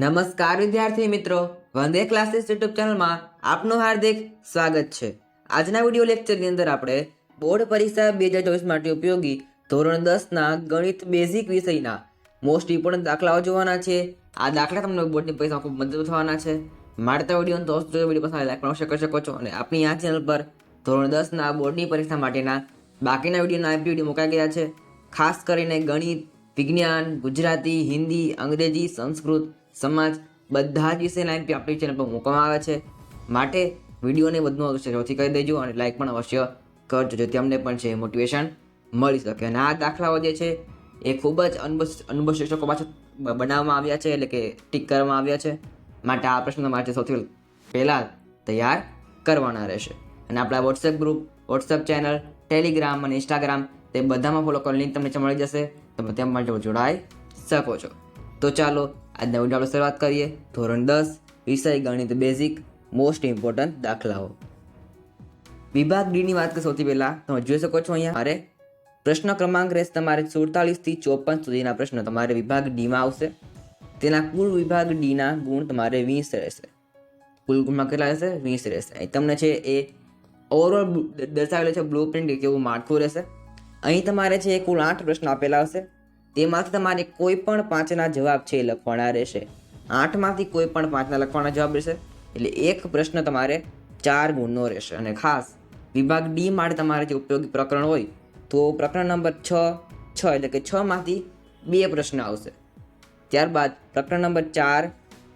નમસ્કાર વિદ્યાર્થી મિત્રો, વંદે ક્લાસીસ યુટ્યુબ ચેનલમાં આપનું હાર્દિક સ્વાગત છે। આજના વિડીયો લેક્ચરની અંદર આપણે બોર્ડ પરીક્ષા 2024 માટે ઉપયોગી ધોરણ 10ના ગણિત બેઝિક વિષયના મોસ્ટ ઇમ્પોર્ટન્ટ દાખલાઓ જોવાના છે। આ દાખલા તમને બોર્ડની પરીક્ષામાં ખૂબ મદદ થવાના છે। મારતા વિડીયો દોસ્તો વિડીયો પસંદ લાઈક પણ કરી શકો છો અને આપણી આ ચેનલ પર ધોરણ 10ના બોર્ડની પરીક્ષા માટેના બાકીના વિડીયોના વિડીયો મુકાઈ ગયા છે। ખાસ કરીને ગણિત, વિજ્ઞાન, ગુજરાતી, હિન્દી, અંગ્રેજી, સંસ્કૃત, સમાજ બધા જ વિષયના એમપી આપણી ચેનલ પર મૂકવામાં આવે છે। માટે વિડીયોને વધુ સૌથી કરી દેજો અને લાઈક પણ અવશ્ય કરજો, જેથી અમને પણ છે મોટિવેશન મળી શકે। અને આ દાખલાઓ જે છે એ ખૂબ જ અનુભવ શિક્ષકો પાછળ બનાવવામાં આવ્યા છે, એટલે કે ટીક કરવામાં આવ્યા છે। માટે આ પ્રશ્ન માટે સૌથી પહેલાં તૈયાર કરવાના રહેશે। અને આપણા WhatsApp group, WhatsApp channel, Telegram અને ઇન્સ્ટાગ્રામ તે બધામાં ફોલો કરો, લિંક તમને મળી જશે, તમે તેમ માટે જોડાઈ શકો છો। તો ચાલો આજના વિડીયો આપણે શરૂઆત કરીએ। ધોરણ 10 વિષય ગણિત બેઝિક મોસ્ટ ઇમ્પોર્ટન્ટ દાખલાઓ। વિભાગ ડી ની વાત કરીએ સૌથી પહેલા તમે જોઈ શકો છો અહીંયા અરે પ્રશ્ન ક્રમાંક રહેશે તમારે 47 થી 54 સુધીના પ્રશ્ન તમારે વિભાગ ડી માં આવશે। તેના કુલ વિભાગ ડી ના ગુણ તમારે 20 રહેશે। કુલ ગુણમાં કેટલા રહેશે? 20 રહેશે। અહીં તમને છે એ ઓવરઓલ દર્શાવેલું છે બ્લુ પ્રિન્ટ કેવું માળખું રહેશે। અહીં તમારે છે કુલ 8 પ્રશ્ન આપેલા હશે, તેમાંથી તમારે કોઈ પણ 5ના જવાબ છે એ લખવાના રહેશે। 8માંથી કોઈ પણ 5ના લખવાના જવાબ રહેશે, એટલે એક પ્રશ્ન તમારે 4 ગુણનો રહેશે। અને ખાસ વિભાગ ડી માટે તમારે જે ઉપયોગી પ્રકરણ હોય તો પ્રકરણ નંબર 6 એટલે કે 6માંથી 2 પ્રશ્ન આવશે। ત્યારબાદ પ્રકરણ નંબર 4,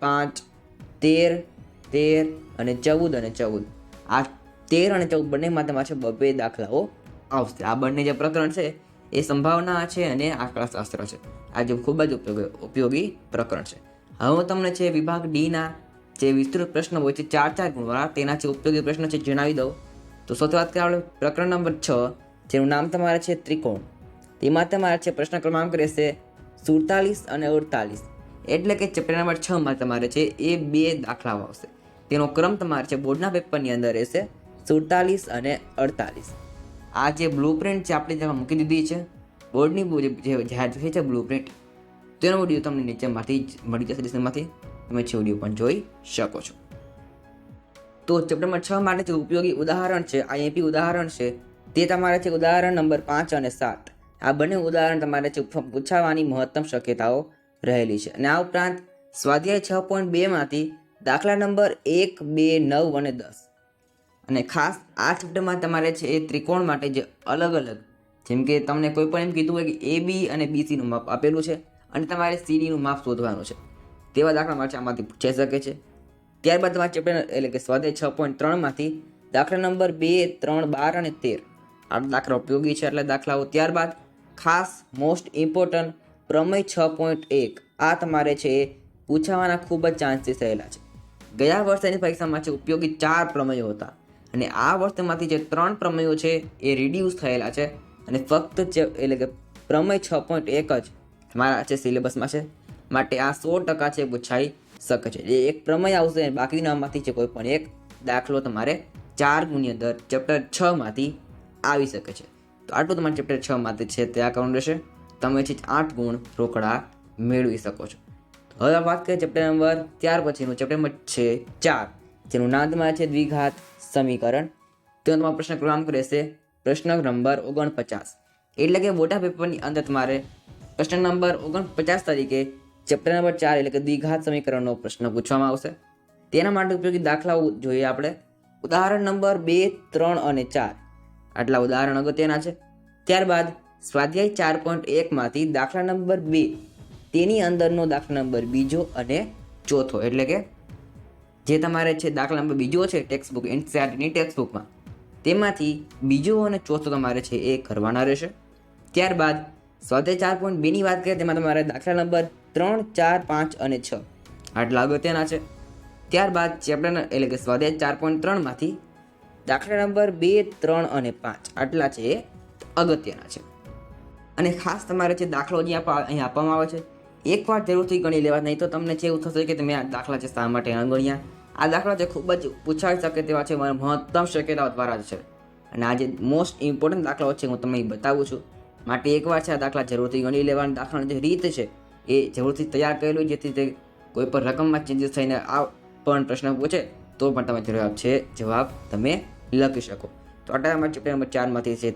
5, 13 અને 14 આ 13 અને 14 બંનેમાં તમારે 2 દાખલાઓ આવશે। આ બંને જે પ્રકરણ છે એ સંભાવના છે અને આંકડાશાસ્ત્ર છે। આ જે ખૂબ જ ઉપયોગી પ્રકરણ છે। હવે હું તમને છે વિભાગ ડી ના જે વિસ્તૃત પ્રશ્ન હોય છે 4 ગુણવાળા, તેના જે ઉપયોગી પ્રશ્ન છે જણાવી દઉં। તો સૌથી વાત કરીએ આપણે પ્રકરણ નંબર 6, જેનું નામ તમારે છે ત્રિકોણ। તેમાં તમારે છે પ્રશ્ન ક્રમાંક રહેશે 47 અને 48, એટલે કે ચેપ્ટર નંબર 6 માં તમારે છે એ 2 દાખલાઓ આવશે। તેનો ક્રમ તમારે છે બોર્ડના પેપરની અંદર રહેશે 47 અને 48। આ જે બ્લુ પ્રિન્ટ છે આપણે જેમાં મૂકી દીધી છે બોર્ડની જે છે બ્લુ પ્રિન્ટ, તેનો વિડીયો તમને નીચેમાંથી મળી જશે, ડિસ્ક્રિપ્શનમાંથી તમે છે વિડીયો પણ જોઈ શકો છો। તો ચેપ્ટર નંબર 6 માટે જે ઉપયોગી ઉદાહરણ છે, આઈએમપી ઉદાહરણ છે, તે તમારે છે ઉદાહરણ નંબર 5 અને 7। આ બંને ઉદાહરણ તમારે છે પૂછાવાની મહત્તમ શક્યતાઓ રહેલી છે। અને આ ઉપરાંત સ્વાધ્યાય 6.2 માંથી દાખલા નંબર 1, 2, 9 અને 10। અને ખાસ આ ચેપ્ટરમાં તમારે છે એ ત્રિકોણ માટે જે અલગ અલગ, જેમ કે તમને કોઈ પણ એમ કીધું હોય કે AB અને BC નું માપ આપેલું છે અને તમારે CD નું માપ શોધવાનું છે, તેવા દાખલા માટે આમાંથી પૂછાઈ શકે છે। ત્યારબાદ તમારા ચેપ્ટર એટલે કે સ્વાધ્યાય 6.3 માંથી દાખલા નંબર 2, 3, 12 અને 13 આ દાખલા ઉપયોગી છે એટલે દાખલાઓ। ત્યારબાદ ખાસ મોસ્ટ ઇમ્પોર્ટન્ટ પ્રમેય 6.1 આ તમારે છે એ પૂછાવાના ખૂબ જ ચાન્સીસ રહેલા છે। ગયા વર્ષની પરીક્ષામાં છે ઉપયોગી 4 પ્રમેયો હતા અને આ વર્ષમાંથી જે 3 પ્રમેયો છે એ રિડ્યુસ થયેલા છે અને ફક્ત એટલે કે પ્રમેય 6.1 જ તમારા છે સિલેબસમાં છે। માટે આ 100% છે પૂછાઈ શકે છે। જે એક પ્રમેય આવશે, બાકીનામાંથી છે કોઈ પણ એક દાખલો તમારે 4 ગુણની અંદર ચેપ્ટર 6 માંથી આવી શકે છે। તો આટલું તમારે ચેપ્ટર 6 માંથી છે ત્યાં કરવાનું રહેશે, તમે છે 8 ગુણ રોકડા મેળવી શકો છો। હવે વાત કરીએ ચેપ્ટર નંબર ત્યાર પછીનું ચેપ્ટર નંબર છે 4, જેનું નામ તમારે છે દ્વિઘાત સમીકરણ। તેનો તમારો પ્રશ્ન ક્રમાંક રહેશે પ્રશ્ન નંબર 49, એટલે કે મોટા પેપરની અંદર તમારે પ્રશ્ન નંબર 49 તરીકે ચેપ્ટર નંબર 4 એટલે કે દ્વિઘાત સમીકરણનો પ્રશ્ન પૂછવામાં આવશે। તેના માટે ઉપયોગી દાખલાઓ જોઈએ આપણે। ઉદાહરણ નંબર 2, 3 અને 4 આટલા ઉદાહરણ અગત્યના છે। ત્યારબાદ સ્વાધ્યાય 4.1 માંથી દાખલા નંબર 2, તેની અંદરનો દાખલા નંબર બીજો અને ચોથો, એટલે કે જે તમારે છે દાખલા નંબર બીજો છે ટેક્સ્ટ બુક એનસીઈઆરટીની ટેક્સ્ટ બુકમાં, તેમાંથી બીજો અને ચોથો તમારે છે એ કરવાના રહેશે। ત્યારબાદ સ્વાધ્યાય 4.2 ની વાત કરીએ, તેમાં તમારે દાખલા નંબર 3, 4, 5 અને 6 આટલા અગત્યના છે। ત્યારબાદ ચેપ્ટર એટલે કે સ્વાધ્યાય 4.3 માંથી દાખલા નંબર 2, 3 અને 5 આટલા છે એ અગત્યના છે। અને ખાસ તમારે છે દાખલો જે અહીં આપવામાં આવે છે એકવાર જરૂરથી ગણી લેવા, નહીં તો તમને છે એવું થશે કે તમે આ દાખલા છે શા માટે ન ગણ્યા। આ દાખલા છે ખૂબ જ પૂછાઈ શકે તેવા છે, મહત્તમ શક્યતાઓ દ્વારા છે। અને આ જે મોસ્ટ ઇમ્પોર્ટન્ટ દાખલાઓ છે હું તમને બતાવું છું, માટે એકવાર છે આ દાખલા જરૂરથી ગણી લેવાના। દાખલાની જે રીત છે એ જરૂરથી તૈયાર કરેલું, જેથી તે કોઈ પણ રકમમાં ચેન્જીસ થઈને આ પણ પ્રશ્ન પૂછે તો પણ તમે જવાબ તમે લખી શકો. તો આટલા તમારે ચેપ્ટર નંબર 4માંથી છે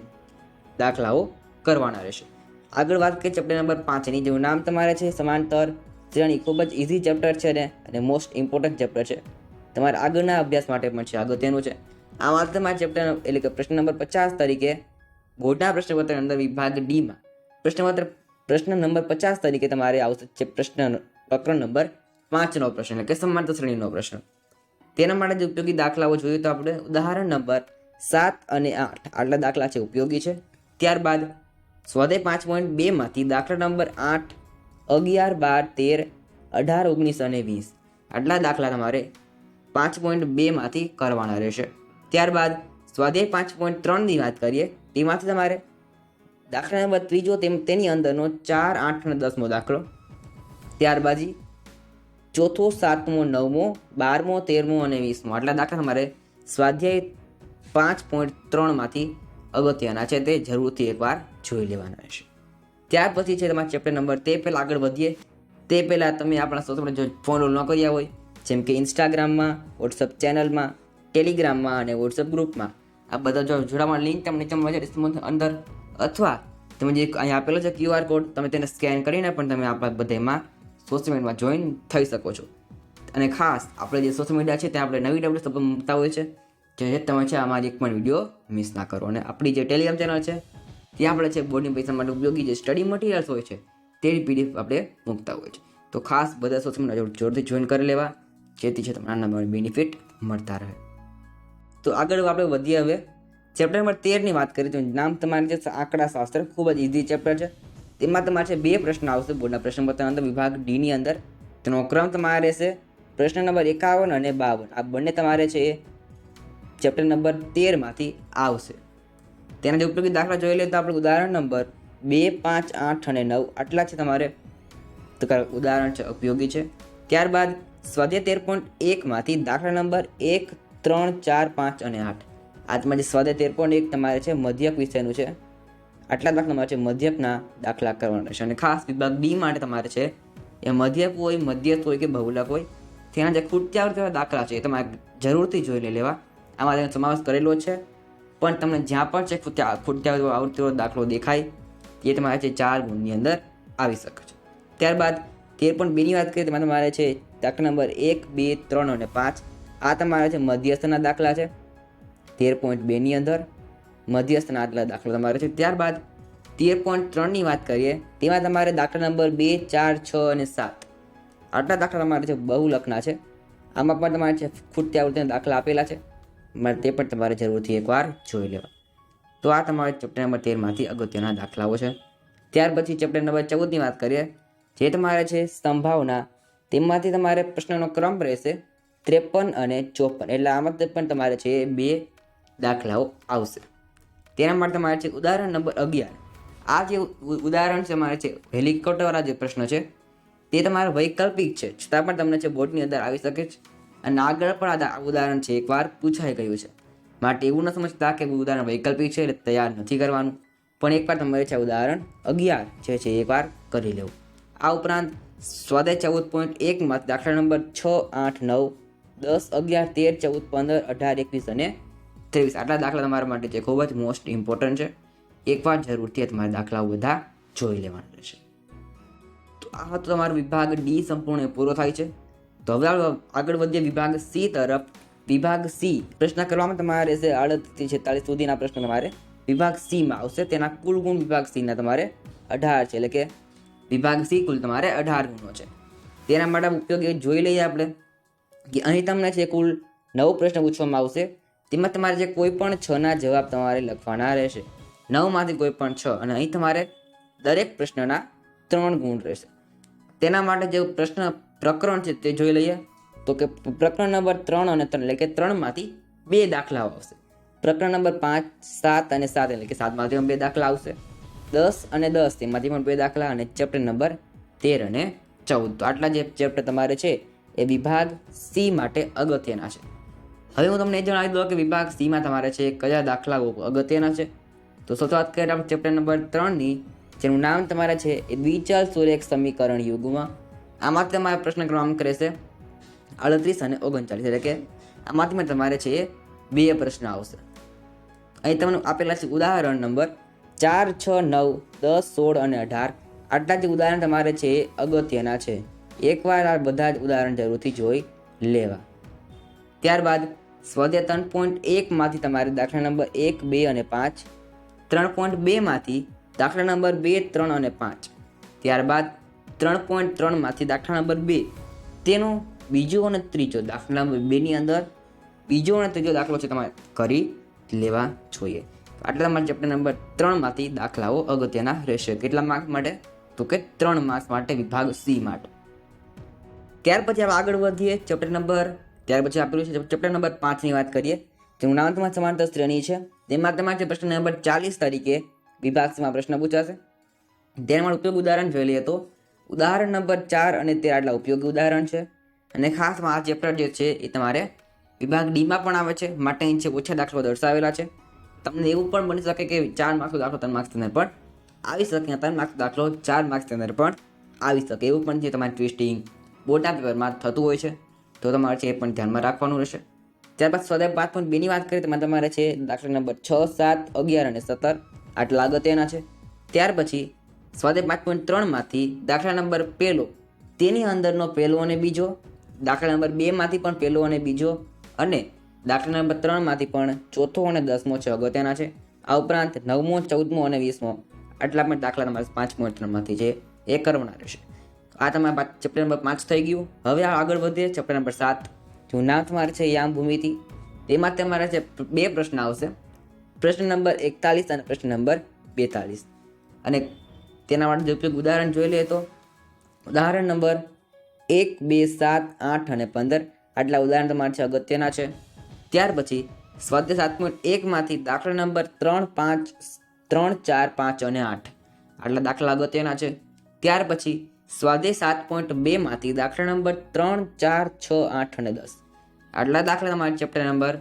દાખલાઓ કરવાના રહેશે. આગળ વાત કરીએ ચેપ્ટર નંબર 5ની, જેનું નામ તમારે છે સમાંતર શ્રેણી. ખૂબ જ ઇઝી ચેપ્ટર છે ને અને મોસ્ટ ઇમ્પોર્ટન્ટ ચેપ્ટર છે. તમારા આગળના અભ્યાસ માટે પણ છે, અગત્યનું છે. આ વાત તમારા ચેપ્ટર એટલે કે પ્રશ્ન નંબર 50 તરીકે બોર્ડના પ્રશ્નપત્ર અંદર વિભાગ ડીમાં પ્રશ્ન નંબર 50 તરીકે તમારે આવશે છે પ્રકરણ નંબર 5નો પ્રશ્ન એટલે કે સમાંતર શ્રેણીનો પ્રશ્ન. તેના માટે જે ઉપયોગી દાખલાઓ જોઈએ તો આપણે ઉદાહરણ નંબર 7 અને 8 આટલા દાખલા છે ઉપયોગી છે. ત્યારબાદ સ્વાધ્યાય 5.2 માંથી દાખલા નંબર 8, 11, 12, 13, 18, 19 અને 20 આટલા દાખલા તમારે 5.2 માંથી કરવાના રહેશે. ત્યારબાદ સ્વાધ્યાય 5.3ની વાત કરીએ, તેમાંથી તમારે દાખલા નંબર 3 તેની અંદરનો 4, 8 અને 10મો દાખલો. ત્યારબાદ 4, 7, 9, 12, 13 અને 20મો આટલા દાખલા તમારે સ્વાધ્યાય 5.3 માંથી અગત્યના છે, તે જરૂરથી એકવાર જોઈ લેવાના રહેશે. ત્યાર પછી છે તમારા ચેપ્ટર નંબર તે પહેલાં આગળ વધીએ તે પહેલાં તમે આપણા સૌથી જો ફોલો ન કર્યા હોય, જેમ કે ઇન્સ્ટાગ્રામમાં, વોટ્સઅપ ચેનલમાં, ટેલિગ્રામમાં અને વોટ્સઅપ ગ્રુપમાં આ બધા જો જોડાવાની લિંક તમને નીચે મળે છે ડિસ્ક્રિપ્શન અંદર, અથવા તમે જે અહીં આપેલો છે QR કોડ, તમે તેને સ્કેન કરીને પણ તમે આપણા બધામાં સોશિયલ મીડિયામાં જોઈન થઈ શકો છો. અને ખાસ આપણે જે સોશિયલ મીડિયા છે ત્યાં આપણે નવી અપડેટ્સ મૂકતા હોય છે, જે તમે છે આમાં એક પણ વિડીયો મિસ ના કરો. અને આપણી જે ટેલિગ્રામ ચેનલ છે ત્યાં આપણે છે બોર્ડની પરીક્ષા માટે ઉપયોગી જે સ્ટડી મટીરિયલ્સ હોય છે તેની PDF આપણે મૂકતા હોય છે. તો ખાસ બધા સોશિયલ મીડિયા જોરથી જોઈન કરી લેવા, જેથી છે તમને આના બેનિફિટ મળતા રહે. તો આગળ આપણે વધીએ હવે ચેપ્ટર નંબર 13ની વાત કરીએ તો નામ તમારે છે આંકડાશાસ્ત્ર. ખૂબ જ ઇઝી ચેપ્ટર છે. તેમાં તમારે છે 2 પ્રશ્ન આવશે બોર્ડના પ્રશ્નપત્ર અંદર વિભાગ ડીની અંદર. તેનો ક્રમ તમારે રહેશે પ્રશ્ન નંબર 51 અને 52. આ બંને તમારે છે એ ચેપ્ટર નંબર 13માંથી આવશે. તેના જે ઉપયોગી દાખલા જોઈ લે તો આપણે ઉદાહરણ નંબર 2, 5, 8 અને 9 આટલા છે તમારે ઉદાહરણ છે ઉપયોગી છે. ત્યારબાદ સ્વાધ્યાય 13.1 માંથી દાખલા નંબર 1, 3, 4, 5 અને 8 આજમાં જે સ્વાધ્યાય 13.1 તમારે છે મધ્યક વિષયનું છે. આટલા દાખલા તમારે છે મધ્યકના દાખલા કરવાના રહેશે. અને ખાસ વિભાગ ડી માટે તમારે છે એ મધ્યક હોય, મધ્યસ્થ હોય કે બહુલક હોય, તેના જે ખૂટ્યાવર્ત દાખલા છે એ તમારે જરૂરથી જોઈ લેવા. આમાં તેનો સમાવેશ કરેલો છે, પણ તમને જ્યાં પણ છે ખૂટ્યાવર્ત આવૃત્તિનો દાખલો દેખાય એ તમારે છે 4 ગુણની અંદર આવી શકે છે. ત્યારબાદ 13.2ની વાત કરીએ તેમાં તમારે છે દાખલા નંબર 1, 2, 3 અને 5 આ તમારે છે મધ્યસ્થના દાખલા છે 13.2ની અંદર. મધ્યસ્થના આટલા દાખલા તમારે છે. ત્યારબાદ 13.3ની વાત કરીએ તેમાં તમારે દાખલા નંબર 2, 4, 6 અને 7 આટલા દાખલા તમારે છે બહુલકના છે. આમાં પણ તમારે છે ખૂટ્યાવૃત્તિના દાખલા આપેલા છે, તે પણ તમારે જરૂરથી એકવાર જોઈ લેવા. તો આ તમારે ચેપ્ટર નંબર 13માંથી અગત્યના દાખલાઓ છે. ત્યાર પછી ચેપ્ટર નંબર 14ની વાત કરીએ, જે તમારે છે સંભાવના. તેમાંથી તમારે પ્રશ્નનો ક્રમ રહેશે 53 અને 54. એટલે આમાં પણ તમારે છે 2 દાખલાઓ આવશે. તેના માટે તમારે છે ઉદાહરણ નંબર 11. આ જે ઉદાહરણ છે તમારે છે હેલિકોપ્ટરવાળા જે પ્રશ્ન છે તે તમારે વૈકલ્પિક છે, છતાં પણ તમને છે બોર્ડની અંદર આવી શકે છે. અને આગળ પણ આ ઉદાહરણ છે એકવાર પૂછાઈ ગયું છે, માટે એવું ન સમજતા કે ઉદાહરણ વૈકલ્પિક છે એટલે તૈયાર નથી કરવાનું, પણ એકવાર તમારે છે ઉદાહરણ 11 જે છે એકવાર કરી લેવું. આ ઉપરાંત સ્વાધ્યાય 14.1માં દાખલા નંબર 6, 8, 9, 10, 11, 13, 14, 15, 18, 21 અને 23 આટલા દાખલા તમારા માટે છે ખૂબ જ મોસ્ટ ઇમ્પોર્ટન્ટ છે. એકવાર જરૂરથી તમારા દાખલાઓ બધા જોઈ લેવાના રહેશે. તો આ હતો તમારો વિભાગ ડી સંપૂર્ણ પૂરો થાય છે. તો હવે આગળ વધીએ વિભાગ સી તરફ. વિભાગ સી પ્રશ્ન કરવામાં તમારે રહેશે 38 થી 46 સુધીના પ્રશ્ન તમારે વિભાગ સીમાં આવશે. તેના કુલ ગુણ વિભાગ સીના તમારે 18 છે, એટલે કે વિભાગ સી કુલ તમારે 18 ગુણો છે. તેના માટે ઉપયોગી જોઈ લઈએ આપણે કે અહીં તમને છે કુલ 9 પ્રશ્ન પૂછવામાં આવશે. તેમાં તમારે જે કોઈ પણ 6ના જવાબ તમારે લખવાના રહેશે. 9માંથી કોઈ પણ 6, અને અહીં તમારે દરેક પ્રશ્નના 3 ગુણ રહેશે. તેના માટે જે પ્રકરણ છે તે જોઈ લઈએ તો કે પ્રકરણ નંબર 3 અને 3 એટલે કે 3માંથી 2 દાખલાઓ આવશે. પ્રકરણ નંબર 5, 7 અને 7 એટલે કે 7માંથી પણ 2 દાખલા આવશે. 10 અને 10 તેમાંથી પણ 2 દાખલા, અને ચેપ્ટર નંબર 13 અને 14. તો આટલા જે ચેપ્ટર તમારે છે એ વિભાગ સી માટે અગત્યના છે. હવે હું તમને એ જણાવી દઉં કે વિભાગ સીમાં તમારે છે કયા દાખલાઓ અગત્યના છે. તો શરૂઆત કરીએ આપણે ચેપ્ટર નંબર 3ની, જેનું નામ તમારે છે એ દ્વિચલ સુરેખ સમીકરણ યુગ્મ. આમાં તમારે પ્રશ્ન કરવામાં કરે છે 38 અને 39, એટલે કે આમાંથી તમારે છે એ 2 પ્રશ્ન આવશે. અહીં તમને આપેલા છે ઉદાહરણ નંબર 4, 6, 9, 10, 16 અને 18. આટલા જે ઉદાહરણ તમારે છે એ અગત્યના છે. એકવાર આ બધા જ ઉદાહરણ જરૂરથી જોઈ લેવા. ત્યારબાદ સ્વાધ્યાય 3.1 માંથી તમારે દાખલા નંબર 1, 2 અને 5, 3.2 માંથી દાખલા નંબર 2, 3 અને 5, ત્યારબાદ 3.3 માંથી દાખલા નંબર 2 તેનો બીજો અને ત્રીજો દાખલા નંબર 2 ની અંદર બીજો અને ત્રીજો દાખલો છે તમારે કરી લેવા જોઈએ. આટલા તમારે ચેપ્ટર નંબર 3 માંથી દાખલાઓ અગત્યના રહેશે. કેટલા માર્ક્સ માટે? તો કે 3 માર્ક્સ માટે, વિભાગ સી માટે. ત્યાર પછી આપણે આગળ વધીએ. ત્યાર પછી આપેલું છે ચેપ્ટર નંબર 5 ની વાત કરીએ, જેનું નામ તમારે સમાંતર શ્રેણી છે. તેમાં તમારે પ્રશ્ન નંબર 40 તરીકે વિભાગ સીમાં પ્રશ્ન પૂછાશે. તેના માટે ઉપયોગી ઉદાહરણ જોઈ લઈએ તો ઉદાહરણ નંબર 4 અને 13 આટલા ઉપયોગી ઉદાહરણ છે. અને ખાસ આ ચેપ્ટર જે છે એ તમારે વિભાગ ડીમાં પણ આવે છે, માટે અહીં છે ઓછા દાખલો દર્શાવેલા છે. તમને એવું પણ બની શકે કે 4 માર્ક્સનો દાખલો 3 માર્ક્સની અંદર પણ આવી શકે, 3 માર્ક્સનો દાખલો 4 માર્ક્સની અંદર પણ આવી શકે. એવું પણ જે તમારે ટ્વિસ્ટિંગ બોર્ડના પેપરમાં થતું હોય છે, તો તમારે છે એ પણ ધ્યાનમાં રાખવાનું રહેશે. ત્યારબાદ સ્વાધ્યાય 5.2 ની વાત કરીએ તો તમારે છે દાખલા નંબર 6, 7, 11 અને 17 આટલા અગત્યના છે. ત્યાર પછી સ્વાધ્યાય 5.3 માંથી દાખલા નંબર 1 તેની અંદરનો પહેલો અને બીજો, દાખલા નંબર 2 માંથી પણ પહેલો અને બીજો, અને દાખલા નંબર 3 માંથી પણ ચોથો અને 10મો છે અગત્યના છે. આ ઉપરાંત 9મો, 14મો અને 20મો આટલા પણ દાખલા તમારે 5.3 માંથી છે એ કરવાના રહેશે. આ તમારે ચેપ્ટર નંબર 5 થઈ ગયું. હવે આગળ વધીએ ચેપ્ટર નંબર 7, જેનું નામ તમારે છે યામ ભૂમિતિ. તેમાં તમારે છે 2 પ્રશ્ન આવશે, પ્રશ્ન નંબર 41 અને પ્રશ્ન નંબર 42. અને તેના માટે જે ઉપયોગ ઉદાહરણ જોઈ લઈએ તો ઉદાહરણ નંબર 1, 2, 7, 8 અને 15 આટલા ઉદાહરણ તમારે છે અગત્યના છે. ત્યાર પછી સ્વાધ્યાય 7.1 માંથી દાખલા નંબર 3, 5, 3, 4, 5 અને 8 આટલા દાખલા અગત્યના છે. ત્યાર પછી સ્વાધ્યાય 7.2 માંથી દાખલા નંબર 3, 4, 6, 8 અને 10 આટલા દાખલા તમારે ચેપ્ટર નંબર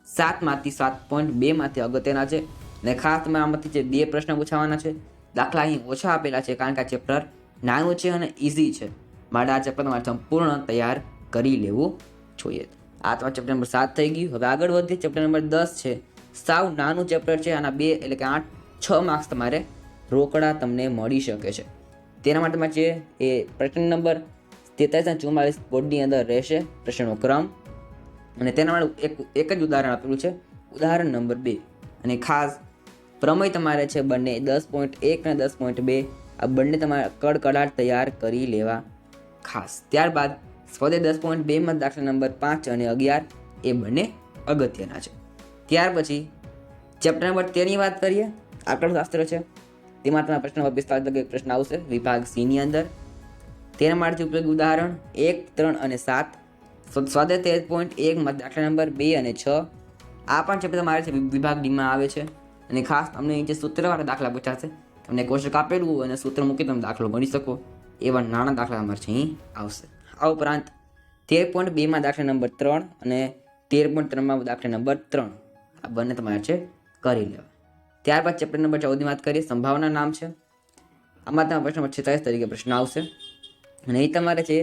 7 માંથી 7.2 માંથી અગત્યના છે. અને ખાસ તમારે આમાંથી જે 2 પ્રશ્ન પૂછાવાના છે. દાખલા અહીં ઓછા આપેલા છે કારણ કે આ ચેપ્ટર નાનું છે અને ઇઝી છે, માટે આ ચેપ્ટર તમારે સંપૂર્ણ તૈયાર કરી લેવું જોઈએ. આ તમારે ચેપ્ટર નંબર 7 થઈ ગયું. હવે આગળ વધીએ. ચેપ્ટર નંબર 10 છે, સાવ નાનું ચેપ્ટર છે. આના 2 એટલે કે 6 માર્ક્સ તમારે રોકડા તમને મળી શકે છે. તેના માટે તમારે છે એ પ્રશ્ન નંબર 43 અને 44 બોર્ડની અંદર રહેશે, પ્રશ્નનો ક્રમ. અને તેના માટે એક જ ઉદાહરણ આપેલું છે, ઉદાહરણ નંબર 2. અને ખાસ પ્રમેય તમારે છે બંને 10.1 અને 10.2 આ બંને તમારે કડકડાટ તૈયાર કરી લેવા ખાસ. ત્યારબાદ સ્વાધ્યાય 10.2 માં દાખલા નંબર 5 અને 11 એ બંને અગત્યના છે. ત્યાર પછી ચેપ્ટર નંબર 13 ની વાત કરીએ. આંકડાશાસ્ત્ર છે, તેમાં તમારા પ્રશ્ન નંબર 45 પ્રશ્ન આવશે વિભાગ સી ની અંદર. તેના માટે ઉપયોગી ઉદાહરણ 1, 3 અને 7. સ્વાધ્યાય 13.1 માં દાખલા નંબર 2 અને 6 આ પણ ચેપ્ટર તમારે છે વિભાગ ડીમાં આવે છે. અને ખાસ તમને જે સૂત્રવાળા દાખલા પૂછાશે, તમને કોષ્ટક આપેલું અને સૂત્ર મૂકી તમે દાખલો ગણી શકો એવા નાના દાખલા તમારે છે અહીં આવશે. આ ઉપરાંત 13.2 માં દાખલા નંબર 3 અને 13.3 માં દાખલા નંબર 3 આ બંને તમારે છે કરી લેવા. ત્યારબાદ ચેપ્ટર નંબર 14 ની વાત કરીએ, સંભાવના નામ છે. આમાં તમારા પ્રશ્ન નંબર 46 તરીકે પ્રશ્ન આવશે. અને અહીં તમારે છે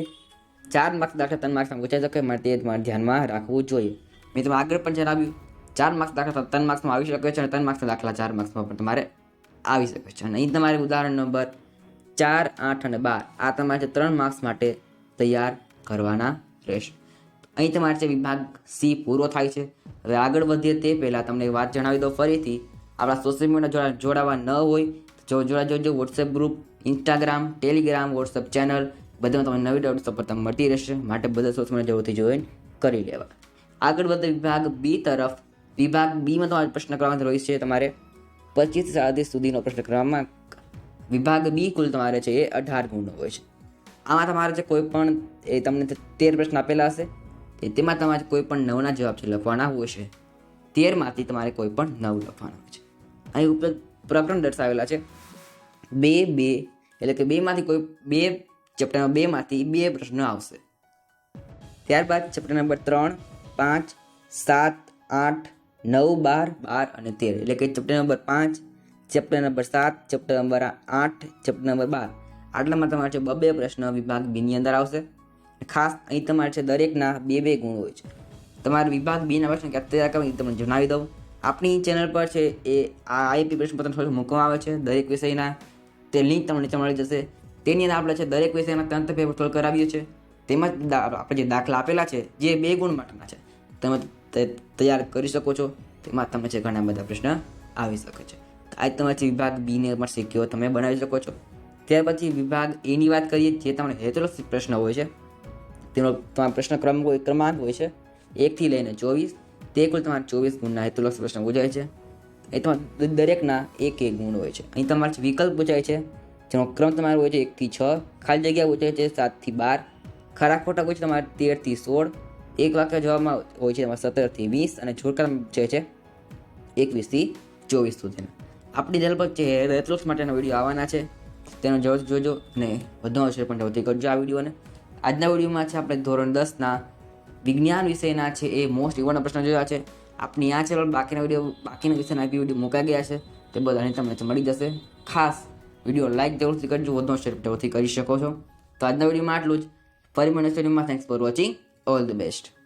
4 માર્ક્સ દાખલા 3 માર્ક્સમાં પૂછાઈ શકે, માટે તે તમારે ધ્યાનમાં રાખવું જોઈએ. મેં તમે આગળ પણ જણાવ્યું 4 માર્ક્સ દાખલા 3 માર્ક્સમાં આવી શકે છે, અને 3 માર્ક્સના દાખલા 4 માર્ક્સમાં પણ તમારે આવી શકે છે. અને અહીં તમારે ઉદાહરણ નંબર 4, 8 અને 12 આ તમારે 3 માર્ક્સ માટે તૈયાર કરવાના રહેશે. અહીં તમારે છે વિભાગ સી પૂરો થાય છે. હવે આગળ વધીએ તે પહેલાં તમને વાત જણાવી દો ફરીથી, આપણા સોશિયલ મીડિયા જોડાવા ન હોય તો જોજો. WhatsApp group, Instagram, Telegram, WhatsApp channel બધામાં તમને નવી નવી સફળતા મળતી રહેશે, માટે બધા સોશિયલ મીડિયા જરૂરથી જોઈન કરી લેવા. આગળ વધે વિભાગ બી તરફ. વિભાગ બીમાં તમારે પ્રશ્ન કરવાનો રહ્યો છે તમારે 25 થી 37 સુધીનો પ્રશ્ન કરવામાં. વિભાગ બી કુલ તમારે છે એ 18 ગુણનો હોય છે. આમાં તમારે છે કોઈ પણ એ તમને 13 પ્રશ્ન આપેલા હશે, તેમાં તમારે કોઈ પણ 9ના જવાબ છે લખવાના હોય છે. 13 માંથી તમારે કોઈ પણ 9 લખવાના હોય છે. અહીં ઉપર પ્રકરણ દર્શાવેલા છે 2 એટલે કે 2 માંથી કોઈ 2 ચેપ્ટરમાં 2 માંથી 2 પ્રશ્નો આવશે. ત્યારબાદ ચેપ્ટર નંબર 3, 5, 7, 8, 9, 12, 12 અને 13 એટલે કે chapter number 5, chapter number 7, chapter number 8, chapter number 12 આટલામાં તમારે છે 2 પ્રશ્ન વિભાગ બીની અંદર આવશે. ખાસ અહીં તમારે છે દરેકના 2 ગુણ હોય છે. તમારે વિભાગ બીના પ્રશ્ન ક્યાં તૈયાર કરવા તમને જણાવી દઉં. આપણી ચેનલ પર છે એ આ આઈએમપી પ્રશ્નપત્ર સોલ્યુશન મૂકવામાં આવે છે દરેક વિષયના. તે લિંક તમને નીચે મળી જશે. તેની અંદર આપણે છે દરેક વિષયના 3 પેપર સોલ્વ કરાવીએ છીએ. તેમાં આપણે જે દાખલા આપેલા છે જે 2 ગુણ માટેના છે તમે તૈયાર કરી શકો છો. તેમાં તમને છે ઘણા બધા પ્રશ્ન આવી શકે છે. આજ તમારે વિભાગ બીને પણ શીખ્યો તમે બનાવી શકો છો. ત્યાર પછી વિભાગ એની વાત કરીએ જે તમને હેતુલક્ષી પ્રશ્ન હોય છે. તેનો તમારો પ્રશ્ન ક્રમાંક હોય છે 1 થી લઈને 24. તે કુલ તમારે 24 ગુણના હેતુલક્ષી પ્રશ્ન પૂછાય છે. એ તમારે દરેકના 1 ગુણ હોય છે. અહીં તમારે વિકલ્પ પૂછાય છે જેનો ક્રમ તમારો હોય છે 1 થી 6. ખાલી જગ્યા પૂછાય છે 7 થી 12. ખરા ખોટા પૂછે તમારે 13 થી 16. એક વાક્ય જવાબમાં હોય છે તમારે 17 થી 20 અને જોડકા પૂછે છે 21 થી 24 સુધીના. આપણી ચેનલ પર છે હેતુલક્ષ માટેના વિડીયો આવવાના છે. તેનો જરૂર જોજો અને વધુમાં શેર પણ જરૂરથી કરજો આ વિડીયોને. આજના વિડીયોમાં છે આપણે ધોરણ 10ના વિજ્ઞાન વિષયના છે એ મોસ્ટ ઇમ્પોર્ટન્ટ પ્રશ્ન જોયા છે. આપણી આ ચેનલ બાકીના વિષયના વિડીયો મુકાઈ ગયા છે તે બધાને તમને મળી જશે. ખાસ વિડીયો લાઇક જરૂરથી કરજો, વધુમાં શેર જરૂરથી કરી શકો છો. તો આજના વિડીયોમાં આટલું જ. ફરી મળીશું વિડીયોમાં. Thanks for watching. All the best.